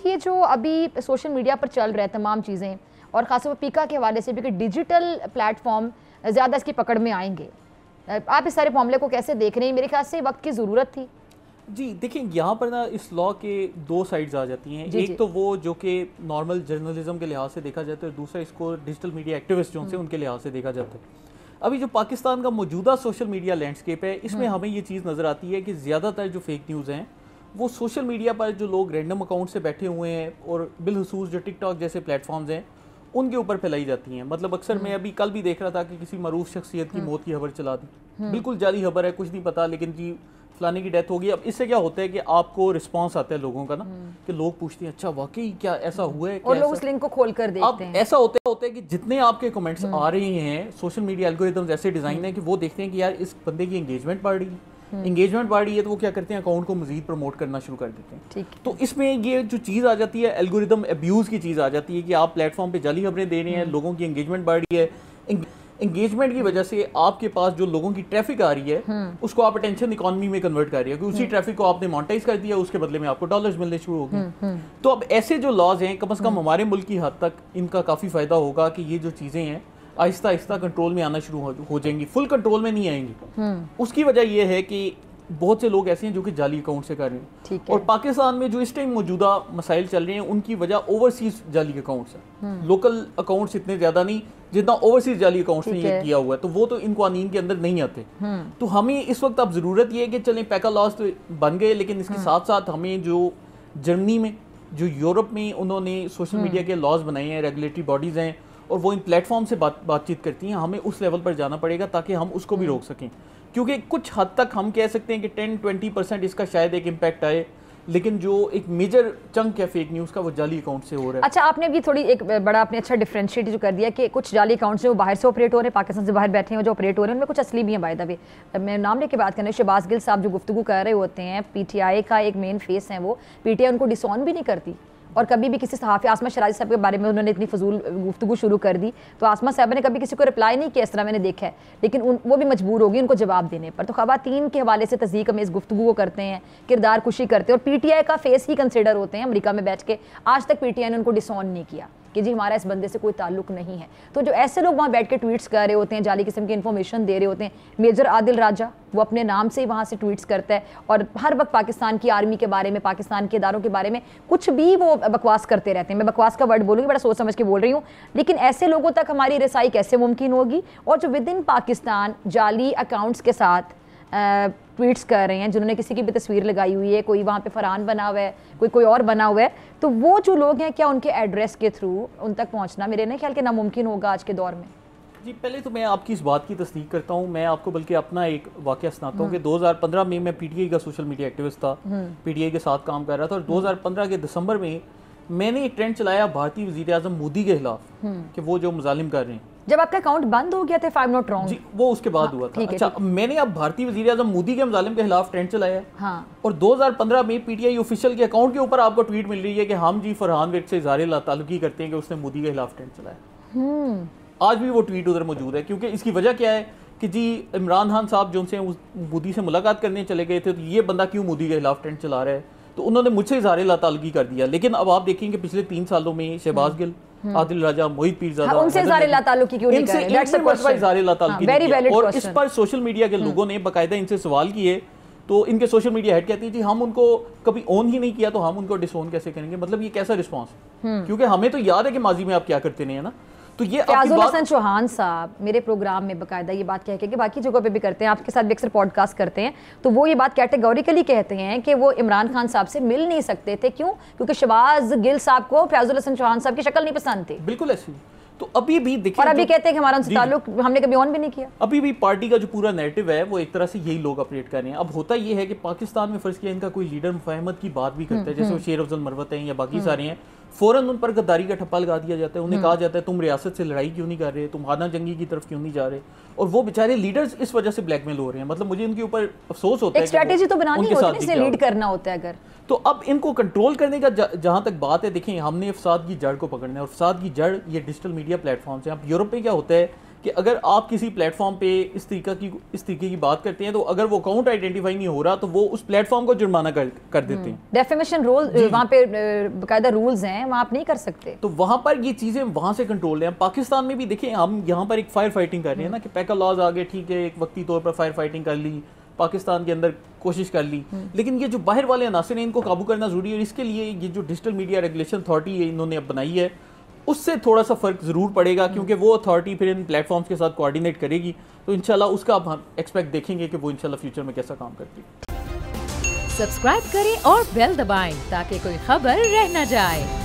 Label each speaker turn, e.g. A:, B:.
A: कि ये जो अभी सोशल मीडिया पर चल रहा है तमाम चीज़ें, और ख़ासतौर पर पीका के हवाले से भी कि डिजिटल प्लेटफॉर्म ज़्यादा इसकी पकड़ में आएंगे, आप इस सारे मामले को कैसे देख रहे हैं? मेरे ख्याल से वक्त की ज़रूरत थी।
B: जी देखिए, यहाँ पर ना इस लॉ के दो साइड्स आ जाती हैं। एक तो वो जो कि नॉर्मल जर्नलिज्म के लिहाज से देखा जाता है, दूसरा इसको डिजिटल मीडिया एक्टिविस्ट जो से उनके लिहाज से देखा जाता है। अभी जो पाकिस्तान का मौजूदा सोशल मीडिया लैंडस्केप है, इसमें हमें ये चीज़ नज़र आती है कि ज़्यादातर जो फेक न्यूज़ हैं वो सोशल मीडिया पर जो लोग रैंडम अकाउंट से बैठे हुए हैं और बिलखसूस जो टिकटॉक जैसे प्लेटफॉर्म्स हैं उनके ऊपर फैलाई जाती हैं। मतलब अक्सर मैं अभी कल भी देख रहा था कि किसी मरूफ शख्सियत की मौत की खबर चला दी, बिल्कुल जाली खबर है, कुछ नहीं पता, लेकिन जी फलाने की डेथ हो गई। अब इससे क्या होता है कि आपको रिस्पांस आता है लोगों का ना, कि लोग पूछते हैं अच्छा वाकई क्या ऐसा हुआ है,
A: और लोग उस लिंक को खोल कर देखते हैं।
B: ऐसा होता है कि जितने आपके कमेंट्स आ रहे हैं, सोशल मीडिया एल्गोरिथम्स ऐसे डिजाइन है कि वो देखते हैं कि यार इस बंदे की एंगेजमेंट बढ़ रही है, एंगेजमेंट बढ़ रही है, तो वो क्या करते हैं अकाउंट को मजीद प्रमोट करना शुरू कर देते हैं।
A: ठीक।
B: तो इसमें ये जो चीज़ आ जाती है, एल्गोरिथम अब्यूज़ की चीज़ आ जाती है कि आप प्लेटफॉर्म पे जाली खबरें दे रहे हैं, लोगों की एंगेजमेंट बढ़ रही है, एंगेजमेंट की वजह से आपके पास जो लोगों की ट्रैफिक आ रही है उसको आप अटेंशन इकोनॉमी में कन्वर्ट कर रही है, क्योंकि उसी ट्रैफिक को आपने मोनेटाइज कर दिया, उसके बदले में आपको डॉलर्स मिलने शुरू हो गए। तो अब ऐसे जो लॉज हैं, कम से कम हमारे मुल्क की हद तक इनका काफ़ी फ़ायदा होगा कि ये जो चीज़ें हैं आहिस्ता आहिस्ता कंट्रोल में आना शुरू हो जाएंगी, फुल कंट्रोल में नहीं आएंगी। उसकी वजह यह है कि बहुत से लोग ऐसे हैं जो कि जाली अकाउंट से कर रहे हैं, और पाकिस्तान में जो इस टाइम मौजूदा मसाइल चल रहे हैं उनकी वजह ओवरसीज जाली अकाउंट्स हैं। लोकल अकाउंट्स इतने ज्यादा नहीं जितना ओवरसीज जाली अकाउंट्स ने ये किया हुआ है, तो वो तो इन कानून के अंदर नहीं आते। तो हमें इस वक्त अब जरूरत ये है कि चलें पैका लॉज तो बन गए, लेकिन इसके साथ साथ हमें जो जर्मनी में, जो यूरोप में उन्होंने सोशल मीडिया के लॉज बनाए हैं, रेगुलेटरी बॉडीज हैं और वो इन प्लेटफॉर्म से बातचीत करती हैं, हमें उस लेवल पर जाना पड़ेगा ताकि हम उसको भी रोक सकें। क्योंकि कुछ हद तक हम कह सकते हैं कि 10-20% इसका शायद एक इम्पैक्ट आए, लेकिन जो एक मेजर चंक है फेक न्यूज़ का वो जाली अकाउंट से हो रहा है।
A: अच्छा, आपने भी थोड़ी एक बड़ा आपने अच्छा डिफरेंशिएट जो कर दिया कि कुछ जाली अकाउंट्स जो बाहर से ऑपरेट हो रहे हैं, पाकिस्तान से बाहर बैठे हैं जो ऑपरेट हो रहे हैं, उनमें कुछ असली भी हैं। बाय द वे मैं नाम लेके बात करना, शहबाज गिल साहब जो गुफ्तगू कर रहे होते हैं, पीटीआई का एक मेन फेस हैं वो, पीटीआई उनको डिसऑन भी नहीं करती, और कभी भी किसी सहाफ़ी आसमा शराजी साहब के बारे में उन्होंने इतनी फजूल गुफ्तगू शुरू कर दी तो आसमा साहब ने कभी किसी को रिप्लाई नहीं किया, इस तरह मैंने देखा है, लेकिन वो भी मजबूर होगी उनको जवाब देने पर। तो ख़वातीन के हवाले से तस्दीक में इस गुफ्तगू को करते हैं, किरदार खुशी करते हैं, और पीटीआई का फेस ही कंसिडर होते हैं अमेरिका में बैठ के। आज तक पीटीआई ने उनको डिसऑन नहीं किया कि जी हमारा इस बंदे से कोई ताल्लुक नहीं है। तो जो ऐसे लोग वहाँ बैठ के ट्वीट्स कर रहे होते हैं, जाली किस्म की इन्फॉर्मेशन दे रहे होते हैं, मेजर आदिल राजा वो अपने नाम से ही वहाँ से ट्वीट्स करता है और हर वक्त पाकिस्तान की आर्मी के बारे में, पाकिस्तान के इदारों के बारे में कुछ भी वो बकवास करते रहते हैं। मैं बकवास का वर्ड बोलूँगी, बड़ा सोच समझ के बोल रही हूँ, लेकिन ऐसे लोगों तक हमारी रसाई कैसे मुमकिन होगी? और जो विद इन पाकिस्तान जाली अकाउंट्स के साथ ट्वीट्स कर रहे हैं, जिन्होंने किसी की भी तस्वीर लगाई हुई है, कोई वहाँ पे फरहान बना हुआ है, कोई और बना हुआ है, तो वो जो लोग हैं क्या उनके एड्रेस के थ्रू उन तक पहुँचना मेरे नहीं ख्याल के नामुमकिन होगा आज के दौर में।
B: जी पहले तो मैं आपकी इस बात की तस्दीक करता हूँ, मैं आपको बल्कि अपना एक वाक़या सुनाता हूँ कि 2015 में मैं पीटीआई का सोशल मीडिया एक्टिविस्ट था, पीटीआई के साथ काम कर रहा था, और 2015 के दिसंबर में मैंने एक ट्रेंड चलाया भारतीय वज़ीर आज़म मोदी के खिलाफ कि वो जो मुजालिम कर रहे हैं।
A: जब आपका अकाउंट बंद हो गया था, if I am not wrong,
B: जी वो उसके बाद हुआ था। अच्छा, मैंने अब भारतीय वज़ीर आज़म मोदी के मुजालिम के खिलाफ ट्रेंड चलाया, और 2015 में पीटीआई ऑफिशियल के अकाउंट के ऊपर आपको ट्वीट मिल रही है कि हम जी फरहान विर्क से इज़हार ताल्लुकी करते हैं कि उसने मोदी के खिलाफ ट्रेंड चलाया। आज भी वो ट्वीट उधर मौजूद है, क्योंकि इसकी वजह क्या है कि जी इमरान खान साहब जो उनसे मोदी से मुलाकात करने चले गए थे, तो ये बंदा क्यों मोदी के खिलाफ ट्रेंड चला रहा है, तो उन्होंने मुझसे इज़हार ताल्लुकी कर दिया। लेकिन अब आप देखेंगे पिछले 3 सालों में शहबाज गिल, आदिल राजा, मोहित पीरज़ादा,
A: उनसे इज़हार ताल्लुकी क्यों नहीं कर रहे? That's a question.
B: इज़हार ताल्लुकी
A: वेरी वैलिड
B: और
A: क्वेश्चन।
B: इस पर सोशल मीडिया के लोगों ने बाकायदा इनसे सवाल किए, तो इनके सोशल मीडिया हेड कहती है जी हम उनको कभी ऑन ही नहीं किया तो हम उनको डिसऑन कैसे करेंगे? मतलब ये कैसा रिस्पॉन्स? क्योंकि हमें तो याद है कि माजी में आप क्या करते नहीं है ना। तो ये
A: फयाजुल हसन चौहान साहब मेरे प्रोग्राम में बाकायदा ये बात कह के, बाकी जगह पे भी करते हैं, आपके साथ भी अक्सर पॉडकास्ट करते हैं, तो वो ये बात कैटेगोरिकली कहते हैं कि वो इमरान खान साहब से मिल नहीं सकते थे। क्यों? क्योंकि शहबाज गिल साहब को फयाजुल हसन चौहान साहब की शक्ल नहीं पसंद थी।
B: बिल्कुल ऐसी। तो अभी भी देखिए,
A: और अभी कहते हैं कि हमारा उनसे ताल्लुक हमने कभी ऑन भी नहीं किया।
B: अभी भी पार्टी का जो पूरा नैरेटिव है वो एक तरह से यही लोग अपडेट कर रहे हैं। अब होता ये है कि पाकिस्तान में फर्ज किया इनका कोई लीडर मुफाहमत की बात भी करता है, जैसे वो शेर अफजल मरवत हैं या बाकी सारे हैं, फौरन उन पर गद्दारी का ठप्पा लगा दिया जाता है। उन्हें कहा जाता है तुम रियासत से लड़ाई क्यों नहीं कर रहे, तुम खाना जंगी की तरफ क्यों नहीं जा रहे, और वो बेचारे लीडर्स इस वजह से ब्लैकमेल हो रहे हैं। मतलब मुझे इनके ऊपर अफसोस होता है।
A: एक स्ट्रेटेजी तो बनानी होती है, इसे लीड करना होता है अगर।
B: तो अब इनको कंट्रोल करने का जहां तक बात है, देखें हमने फसाद की जड़ को पकड़ना है, और फसाद की जड़ ये डिजिटल मीडिया प्लेटफॉर्म्स हैं। अब यूरोप में क्या होता है कि अगर आप किसी प्लेटफॉर्म पे इस तरीके की बात करते हैं तो अगर वो अकाउंट आइडेंटिफाई नहीं हो रहा तो वो उस प्लेटफॉर्म को जुर्माना कर देते हैं।
A: डेफेमेशन रोल वहाँ पे बाकायदा रूल्स हैं, वहाँ आप नहीं कर सकते।
B: तो वहाँ पर ये चीज़ें वहाँ से कंट्रोल हैं। पाकिस्तान में भी देखिए, हम यहाँ पर एक फायर फाइटिंग कर रहे हैं ना कि पैका लॉज आ गए, ठीक है, एक वक्ती तौर पर फायर फाइटिंग कर ली, पाकिस्तान के अंदर कोशिश कर ली, लेकिन ये जो बाहर वाले अनासर हैं इनको काबू करना जरूरी है। और इसके लिए ये जो डिजिटल मीडिया रेगुलेशन अथॉरिटी है इन्होंने अब बनाई है, उससे थोड़ा सा फर्क जरूर पड़ेगा, क्योंकि वो अथॉरिटी फिर इन प्लेटफॉर्म्स के साथ कोऑर्डिनेट करेगी। तो इंशाल्लाह उसका अब हम एक्सपेक्ट देखेंगे कि वो इंशाल्लाह फ्यूचर में कैसा काम करती है।
C: सब्सक्राइब करें और बेल दबाएं ताकि कोई खबर रह न जाए।